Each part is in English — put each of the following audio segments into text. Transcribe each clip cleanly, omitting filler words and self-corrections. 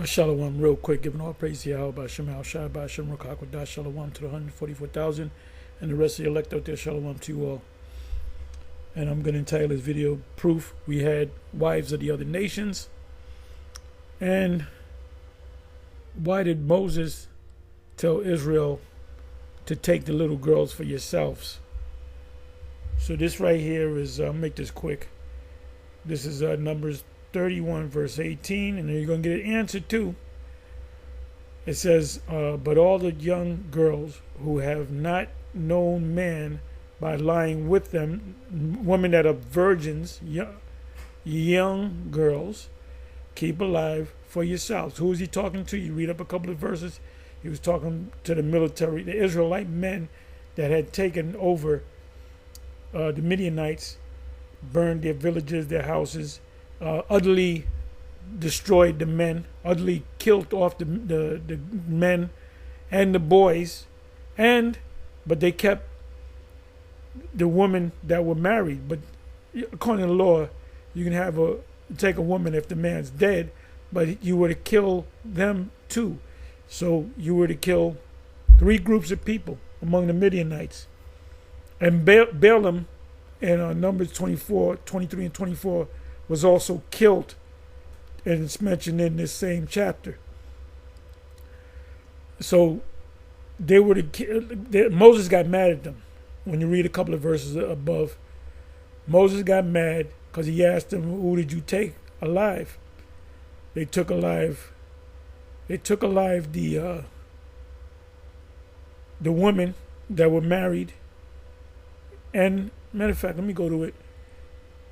Shalom, real quick, giving all praise to Yahweh, Bashem, Al Shai, Bashem, Rakakwada, Shalom to the 144,000, and the rest of the elect out there, Shalom to you all. And I'm going to entitle this video, Proof We Had Wives of the Other Nations. And why did Moses tell Israel to take the little girls for yourselves? So this right here is, I'll make this quick. This is Numbers 31 verse 18, and then you're going to get an answer too. It says, but all the young girls who have not known man by lying with them, women that are virgins, young girls, keep alive for yourselves. Who is he talking to? You read up a couple of verses. He was talking to the military, the Israelite men that had taken over the Midianites, burned their villages, their houses, utterly destroyed the men, utterly killed off the men and the boys, but they kept the women that were married. But according to the law, you can take a woman if the man's dead, but you were to kill them too. So you were to kill 3 groups of people among the Midianites. And Balaam in Numbers 24, 23, and 24 was also killed, and it's mentioned in this same chapter. So Moses got mad at them. When you read a couple of verses above, Moses got mad because he asked them, who did you take alive? They took alive the women that were married. And matter of fact, let me go to it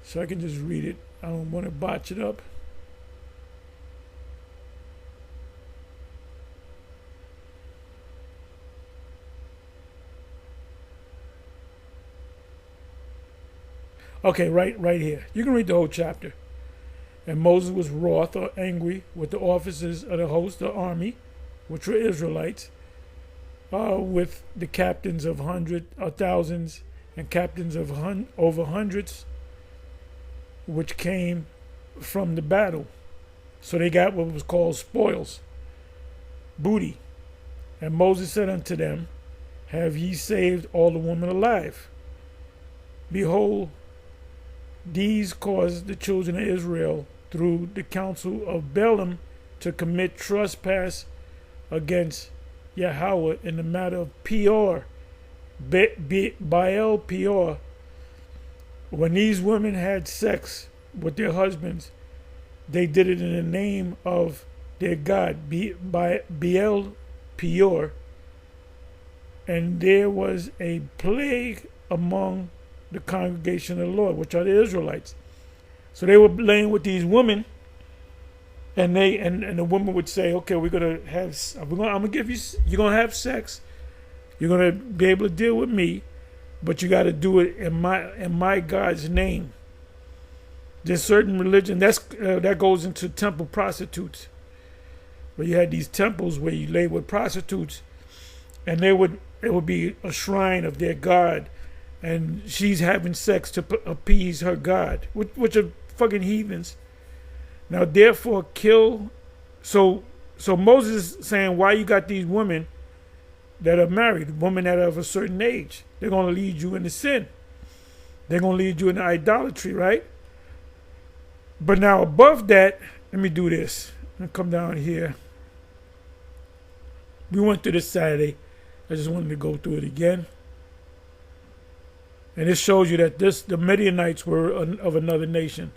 so I can just read it. I don't want to botch it up. Okay, right here. You can read the whole chapter. And Moses was wroth or angry with the officers of the host, the army, which were Israelites, with the captains of thousands and captains of over hundreds, which came from the battle. So they got what was called spoils, booty. And Moses said unto them, have ye saved all the women alive? Behold, these caused the children of Israel through the counsel of Balaam to commit trespass against Yahweh in the matter of Peor, Baal Peor. When these women had sex with their husbands, they did it in the name of their god, Baal Peor. And there was a plague among the congregation of the Lord, which are the Israelites. So they were laying with these women, and the woman would say, okay, I'm gonna give you, you're gonna have sex, you're gonna be able to deal with me, but you got to do it in my God's name. There's certain religion that goes into temple prostitutes, where you had these temples where you lay with prostitutes, and it would be a shrine of their god, and she's having sex to appease her god, which are fucking heathens. Now therefore kill. So Moses is saying, why you got these women that are married, women that are of a certain age? They're going to lead you into sin. They're going to lead you into idolatry, right? But now above that, let me do this. I'm going to come down here. We went through this Saturday. I just wanted to go through it again. And this shows you that the Midianites were of another nation.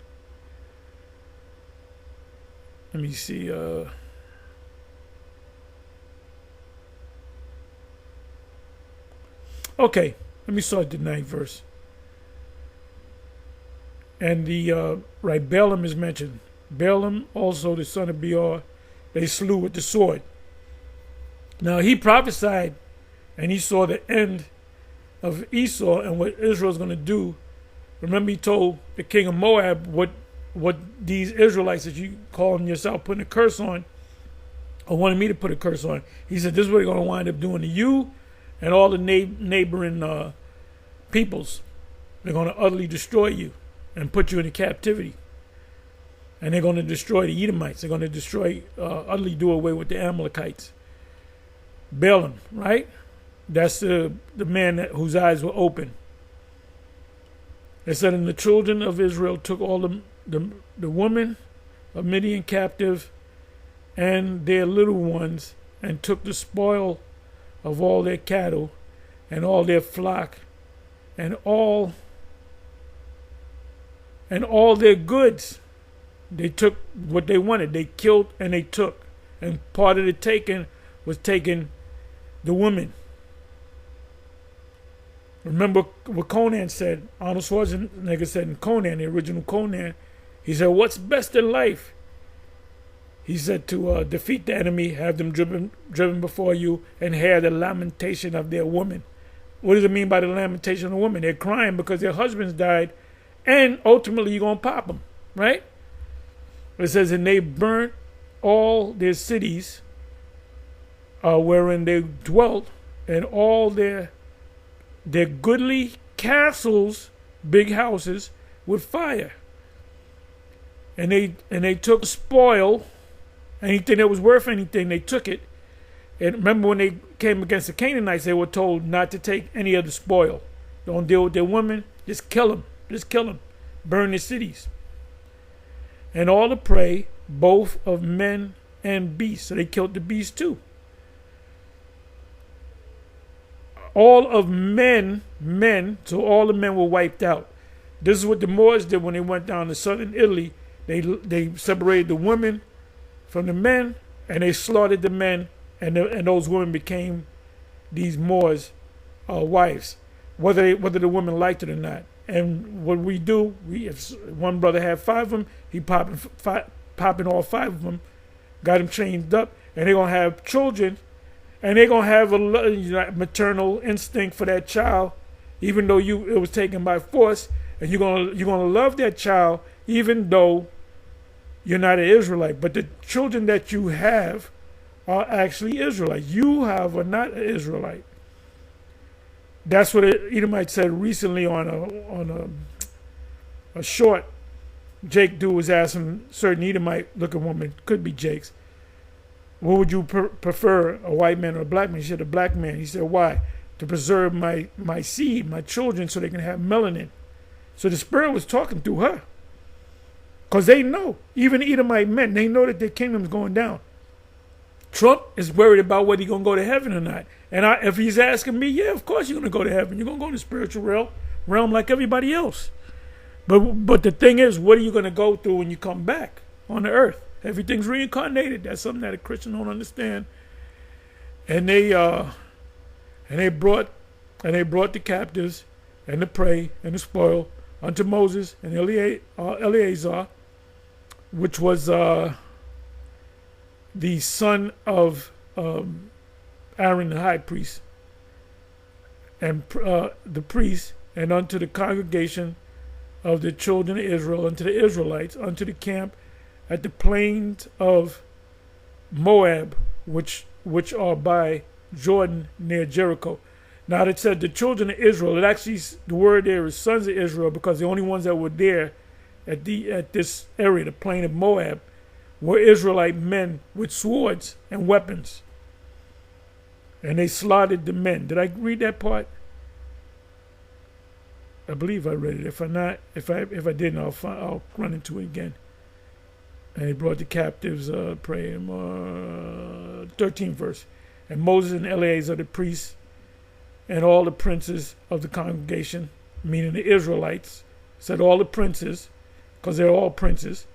Let me see. Okay, let me start the 9th verse. And Balaam is mentioned. Balaam also, the son of Beor, they slew with the sword. Now he prophesied, and he saw the end of Esau and what Israel's going to do. Remember, he told the king of Moab what these Israelites that you calling yourself putting a curse on, or wanted me to put a curse on. He said, this is what they're going to wind up doing to you and all the neighboring peoples. They're going to utterly destroy you and put you into captivity. and they're going to destroy the Edomites. They're going to destroy, utterly do away with the Amalekites. Balaam, right? That's the man whose eyes were open. It said, and the children of Israel took all the women of Midian captive and their little ones, and took the spoil of all their cattle and all their flock and all their goods. They took what they wanted. They killed and they took. And part of the taking was taking the women. Remember what Conan said, Arnold Schwarzenegger said in Conan, the original Conan, he said, what's best in life? He said to defeat the enemy, have them driven before you, and hear the lamentation of their women. What does it mean by the lamentation of the women? They're crying because their husbands died, and ultimately you're going to pop them, right? It says, and they burnt all their cities wherein they dwelt, and all their goodly castles, big houses, with fire. And they took spoil, anything that was worth anything, they took it. And remember when they came against the Canaanites, they were told not to take any of the spoil. Don't deal with their women, just kill them. Just kill them. Burn their cities. And all the prey, both of men and beasts. So they killed the beasts too. All of men, so all the men were wiped out. This is what the Moors did when they went down to southern Italy. They separated the women from the men, and they slaughtered the men, and those women became these Moors' wives, whether the women liked it or not. And what we do, if one brother had 5 of them, he popping all 5 of them, got them chained up, and they're gonna have children, and they're gonna have a maternal instinct for that child, even though it was taken by force, and you're gonna love that child, even though you're not an Israelite. But the children that you have are actually Israelites. You have are not an Israelite. That's what Edomite said recently on a short. Jake Dew was asking certain Edomite looking woman, could be Jake's, what would you prefer, a white man or a black man? She said a black man. He said, why? To preserve my seed, my children, so they can have melanin. So the Spirit was talking through her. Because they know, even Edomite men, they know that their kingdom's going down. Trump is worried about whether he's going to go to heaven or not. And if he's asking me, yeah, of course you're going to go to heaven. You're going to go in the spiritual realm like everybody else. But the thing is, what are you going to go through when you come back on the earth? Everything's reincarnated. That's something that a Christian don't understand. And they brought the captives and the prey and the spoil unto Moses and Eleazar, which was the son of Aaron the high priest, and the priest, and unto the congregation of the children of Israel, unto the Israelites, unto the camp at the plains of Moab, which are by Jordan near Jericho. Now it said the children of Israel. It actually, the word there is sons of Israel, because the only ones that were there at this area, the plain of Moab, were Israelite men with swords and weapons. And they slaughtered the men. Did I read that part? I believe I read it. If I didn't, I'll run into it again. And he brought the captives, 13th verse. And Moses and Eleazar the priests and all the princes of the congregation, meaning the Israelites, said all the princes, because they're all princes,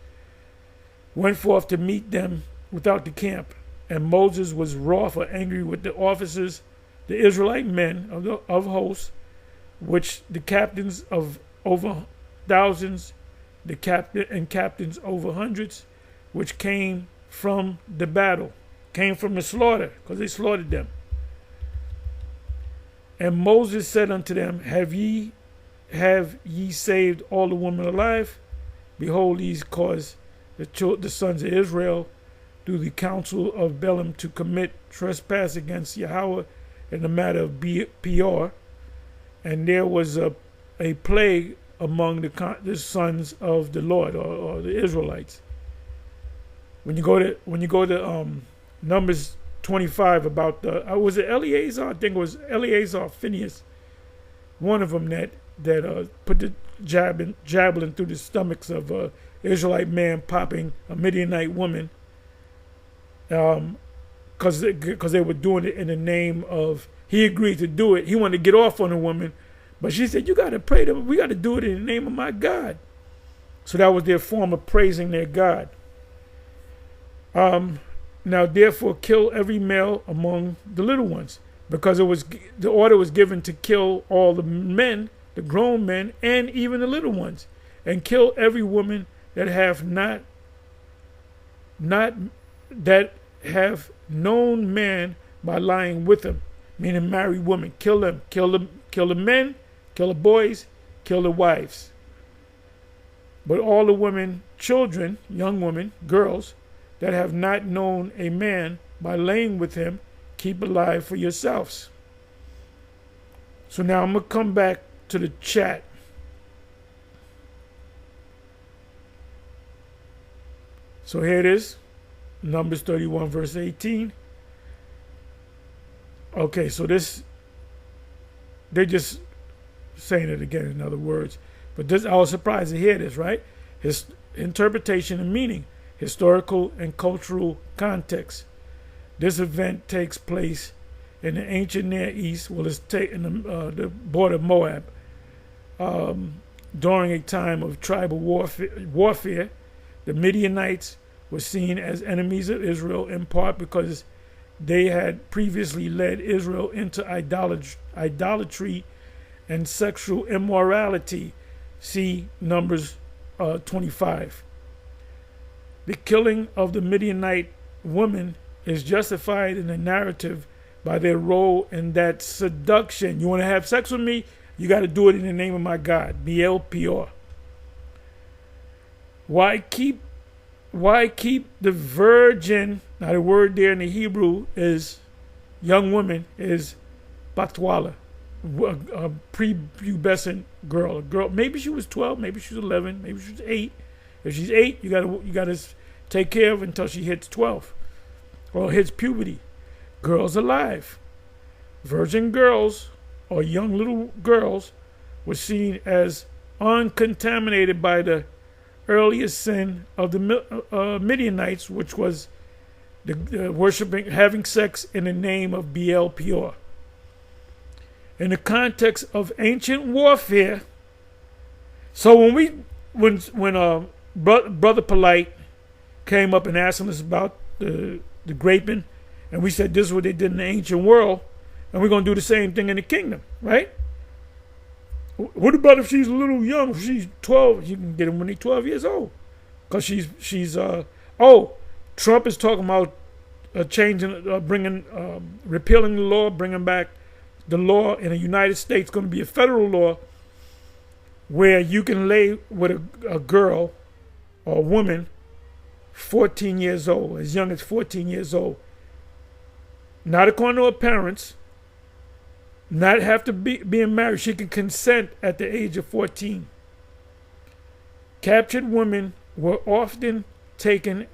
went forth to meet them without the camp. And Moses was wroth or angry with the officers, the Israelite men of hosts, which the captains of over thousands, the captains over hundreds, which came from the battle, came from the slaughter, because they slaughtered them. And Moses said unto them, Have ye saved all the women alive? Behold, these caused the sons of Israel through the counsel of Balaam to commit trespass against Yahweh in the matter of Peor. And there was a plague among the sons of the Lord, or the Israelites. when you go to Numbers 25 about the was it Eleazar? I think it was Eleazar Phineas, one of them that put the javelin through the stomachs of a Israelite man popping a Midianite woman, because they were doing it in the name of, he agreed to do it. He wanted to get off on a woman, but she said, "You got to pray to, we got to do it in the name of my God." So that was their form of praising their God. Now therefore kill every male among the little ones, because the order was given to kill all the men, the grown men, and even the little ones, and kill every woman that have that have known man by lying with him, meaning married women. Kill them, kill the men, kill the boys, kill the wives. But all the women, children, young women, girls, that have not known a man by laying with him, keep alive for yourselves. So now I'm going to come back to the chat. So here it is, Numbers 31, verse 18. Okay, so this, they're just saying it again in other words. But this, I was surprised to hear this, right? His interpretation and meaning, historical and cultural context. This event takes place in the ancient Near East, well, it's in the border of Moab, during a time of tribal warfare. The Midianites were seen as enemies of Israel, in part because they had previously led Israel into idolatry and sexual immorality. See Numbers 25. The killing of the Midianite woman is justified in the narrative by their role in that seduction. You want to have sex with me? You got to do it in the name of my God. Baal Peor. Why keep the virgin? Now the word there in the Hebrew is young woman, is batwala, a prepubescent girl. A girl, maybe she was 12, maybe she was 11, maybe she was 8. If she's 8, you gotta take care of her until she hits 12 or hits puberty. Girls alive, virgin girls or young little girls were seen as uncontaminated by the earliest sin of the Midianites, which was the worshiping, having sex in the name of Baal Peor. In the context of ancient warfare, so when Brother Polite came up and asked us about the graping, and we said this is what they did in the ancient world, and we're going to do the same thing in the kingdom, right? What about if she's a little young? If she's 12, you can get them when they're 12 years old. Because she's Trump is talking about repealing the law, bringing back the law in the United States, going to be a federal law where you can lay with a girl or a woman 14 years old, as young as 14 years old. Not according to her parents, not have to being married. She can consent at the age of 14. Captured women were often taken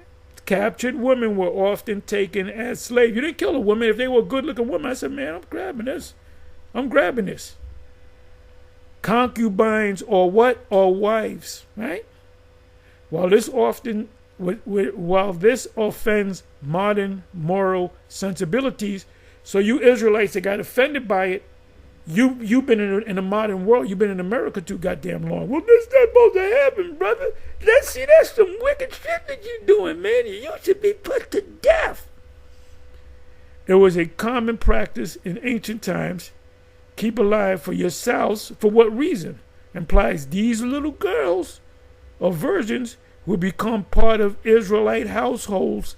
as slaves. You didn't kill a woman if they were a good-looking woman. I said, man, I'm grabbing this. Concubines or what? Or wives, right? While this offends modern moral sensibilities, so you Israelites that got offended by it, you've been in the modern world, you've been in America too goddamn long. Well, this not supposed to happen, brother. That's some wicked shit that you're doing, man. You should be put to death. It was a common practice in ancient times. Keep alive for yourselves. For what reason? Implies these little girls or virgins will become part of Israelite households,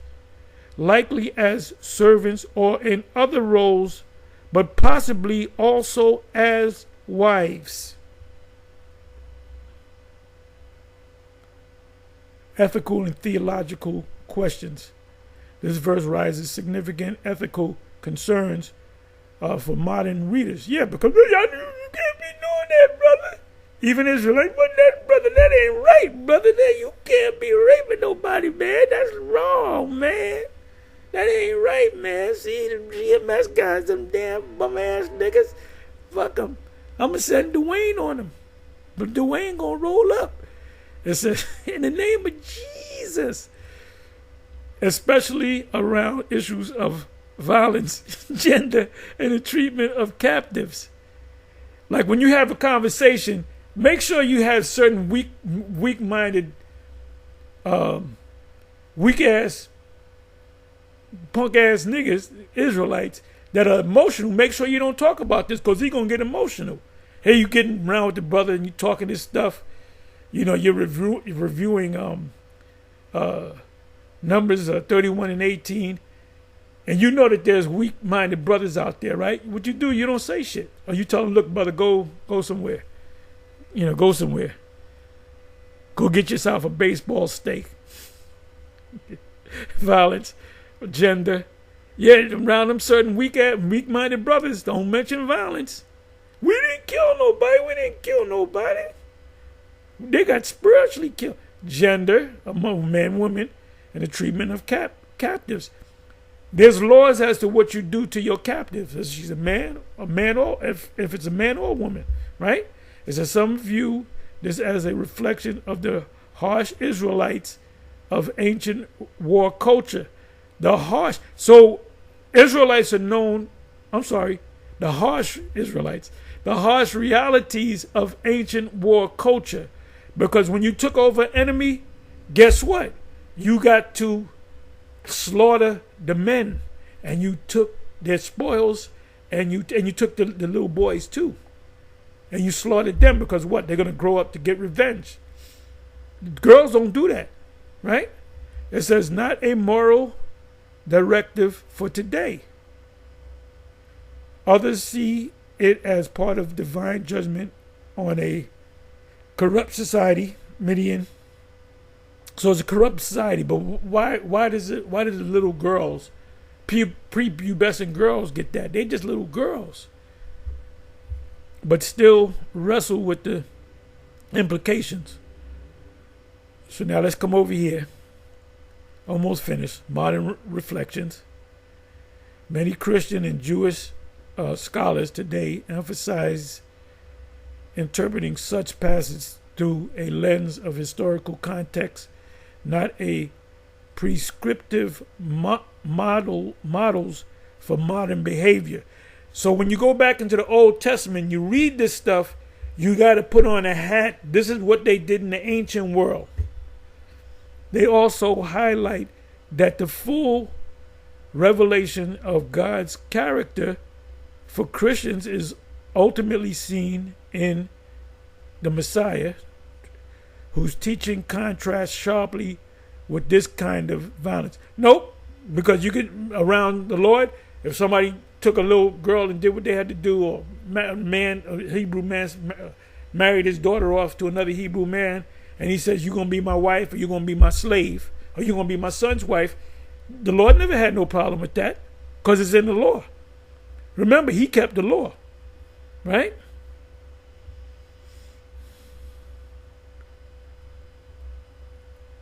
likely as servants or in other roles, but possibly also as wives. Ethical and theological questions. This verse raises significant ethical concerns for modern readers. Yeah, because you can't be doing that, brother. Even Israelite, wasn't that, brother? that ain't right, brother. That you can't be raping nobody, man. That's wrong, man. That ain't right, man. See, them GMS guys, them damn bum-ass niggas. Fuck them. I'm going to send Dwayne on them. But Dwayne going to roll up. It says, in the name of Jesus, especially around issues of violence, gender, and the treatment of captives. Like when you have a conversation, make sure you have certain weak-minded, weak-ass, punk-ass niggas, Israelites, that are emotional. Make sure you don't talk about this because he's going to get emotional. Hey, you getting around with the brother and you talking this stuff. You know, you're reviewing Numbers 31 and 18. And you know that there's weak-minded brothers out there, right? What you do, you don't say shit. Or you tell them, look, brother, go somewhere. You know, go somewhere. Go get yourself a baseball steak. Violence, gender. Yeah, around them certain weak-minded brothers, don't mention violence. We didn't kill nobody. They got spiritually killed. Gender, among men, women, and the treatment of captives. There's laws as to what you do to your captives. If she's a man, or if it's a man or a woman, right? Is that some view this as a reflection of the harsh Israelites of ancient war culture. So Israelites are known, the harsh Israelites, the harsh realities of ancient war culture. Because when you took over an enemy, guess what? You got to slaughter the men, and you took their spoils, and you took the little boys too, and you slaughtered them because what? They're gonna grow up to get revenge. Girls don't do that, right? It says not a moral directive for today. Others see it as part of divine judgment on a corrupt society, Midian. So it's a corrupt society, but why does the little girls, prepubescent girls get that? They're just little girls. But still wrestle with the implications. So now let's come over here. Almost finished. Modern reflections. Many Christian and Jewish scholars today emphasize interpreting such passages through a lens of historical context, not a prescriptive models for modern behavior. So when you go back into the Old Testament, you read this stuff, you got to put on a hat. This is what they did in the ancient world. They also highlight that the full revelation of God's character for Christians is ultimately seen in the Messiah, whose teaching contrasts sharply with this kind of violence. Nope, because you get around the Lord, if somebody took a little girl and did what they had to do, or a Hebrew man married his daughter off to another Hebrew man, and he says, you're going to be my wife, or you're going to be my slave, or you're going to be my son's wife, the Lord never had no problem with that, because it's in the law. Remember, he kept the law, right?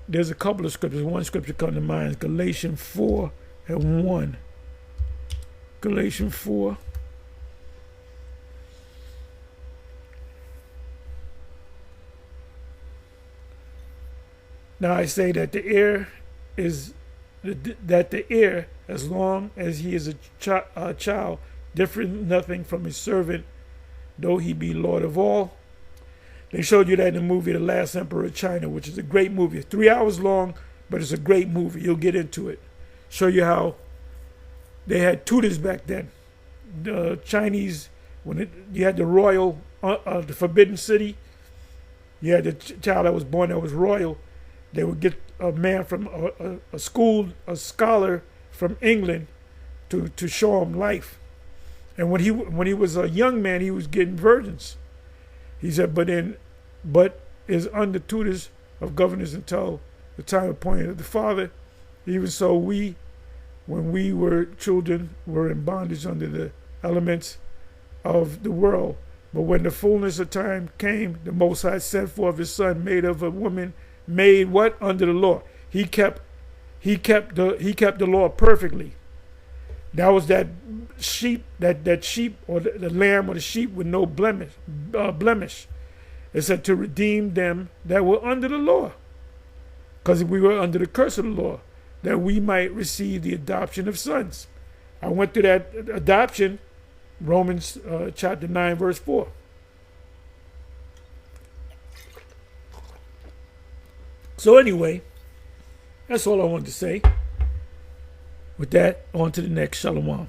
There's a couple of scriptures. One scripture comes to mind, Galatians 4 and 1. Galatians 4. Now I say that the heir is as long as he is a child, different nothing from his servant, though he be Lord of all. They showed you that in the movie The Last Emperor of China, which is a great movie. It's 3 hours long, but it's a great movie. You'll get into it. Show you how they had tutors back then. The Chinese, you had the royal, the Forbidden City, you had the child that was born that was royal. They would get a man from a scholar from England to show him life. And when he was a young man, he was getting virgins. He said, but is under tutors of governors until the time appointed of the Father. Even so, we, when we were children, were in bondage under the elements of the world. But when the fullness of time came, the Most High sent forth his son, made of a woman, made what? Under the law. He kept the law perfectly. That was that sheep, that sheep or the lamb or the sheep with no blemish. It said to redeem them that were under the law, because we were under the curse of the law, that we might receive the adoption of sons. I went through that adoption, Romans chapter 9, verse 4. So anyway, that's all I wanted to say. With that, on to the next. Shalom.